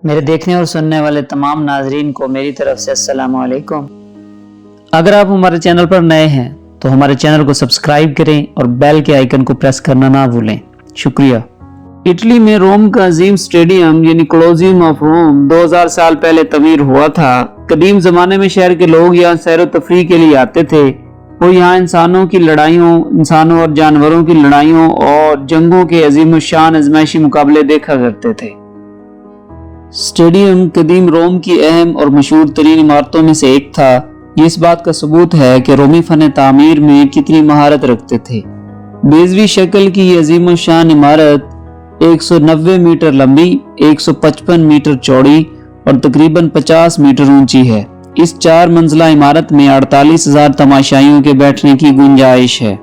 میرے دیکھنے اور سننے والے تمام ناظرین کو میری طرف سے السلام علیکم۔ اگر آپ ہمارے چینل پر نئے ہیں تو ہمارے چینل کو سبسکرائب کریں اور بیل کے آئیکن کو پریس کرنا نہ بھولیں۔ شکریہ۔ اٹلی میں روم کا عظیم سٹیڈیم یعنی کولوسیوم آف روم 2000 سال پہلے تعمیر ہوا تھا۔ قدیم زمانے میں شہر کے لوگ یہاں سیر و تفریح کے لیے آتے تھے۔ وہ یہاں انسانوں کی لڑائیوں، انسانوں اور جانوروں کی لڑائیوں اور جنگوں کے عظیم الشان ازمائشی مقابلے دیکھا کرتے تھے۔ سٹیڈیم قدیم روم کی اہم اور مشہور ترین عمارتوں میں سے ایک تھا۔ یہ اس بات کا ثبوت ہے کہ رومی فن تعمیر میں کتنی مہارت رکھتے تھے۔ بیضوی شکل کی یہ عظیم الشان عمارت 190 میٹر لمبی، 155 میٹر چوڑی اور تقریباً 50 میٹر اونچی ہے۔ اس 4 منزلہ عمارت میں 48,000 تماشائیوں کے بیٹھنے کی گنجائش ہے۔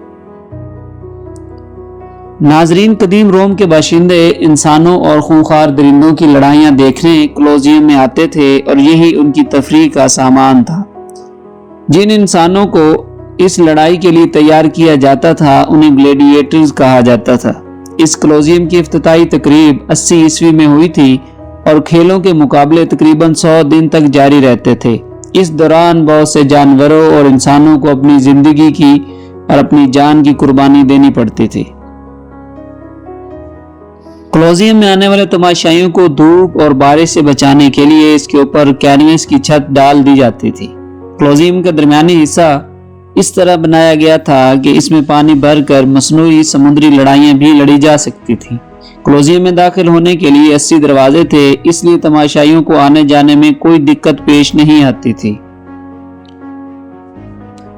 ناظرین، قدیم روم کے باشندے انسانوں اور خونخوار درندوں کی لڑائیاں دیکھنے کولوسیوم میں آتے تھے اور یہی ان کی تفریح کا سامان تھا۔ جن انسانوں کو اس لڑائی کے لیے تیار کیا جاتا تھا انہیں گلیڈیٹرز کہا جاتا تھا۔ اس کولوسیوم کی افتتاحی تقریب 80 عیسوی میں ہوئی تھی اور کھیلوں کے مقابلے تقریباً 100 دن تک جاری رہتے تھے۔ اس دوران بہت سے جانوروں اور انسانوں کو اپنی زندگی کی اور اپنی جان کی قربانی دینی پڑتی تھی۔ کولوسیوم میں آنے والے تماشائیوں کو دھوپ اور بارش سے بچانے کے لیے اس کے اوپر کینوس کی چھت ڈال دی جاتی تھی۔ کولوسیوم کا درمیانی حصہ اس طرح بنایا گیا تھا کہ اس میں پانی بھر کر مصنوعی سمندری لڑائیاں بھی لڑی جا سکتی تھیں۔ کولوسیوم میں داخل ہونے کے لیے 80 دروازے تھے، اس لیے تماشائیوں کو آنے جانے میں کوئی دقت پیش نہیں آتی تھی۔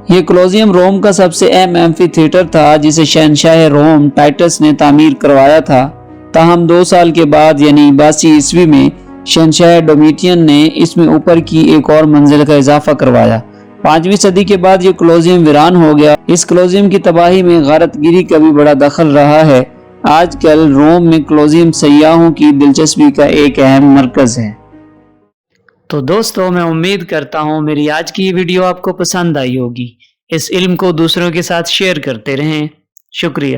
یہ کولوسیوم روم کا سب سے اہم ایمفی تھیٹر تھا جسے شہنشاہ روم ٹائٹس نے تعمیر کروایا تھا۔ تاہم 2 سال کے بعد یعنی 82 عیسوی میں شہنشاہ ڈومیٹین نے اس میں اوپر کی ایک اور منزل کا اضافہ کروایا۔ 5ویں صدی کے بعد یہ کولوسیوم ویران ہو گیا۔ اس کولوسیوم کی تباہی میں غارت گیری کا بھی بڑا دخل رہا ہے۔ آج کل روم میں کولوسیوم سیاحوں کی دلچسپی کا ایک اہم مرکز ہے۔ تو دوستو، میں امید کرتا ہوں میری آج کی یہ ویڈیو آپ کو پسند آئی ہوگی۔ اس علم کو دوسروں کے ساتھ شیئر کرتے رہیں۔ شکریہ۔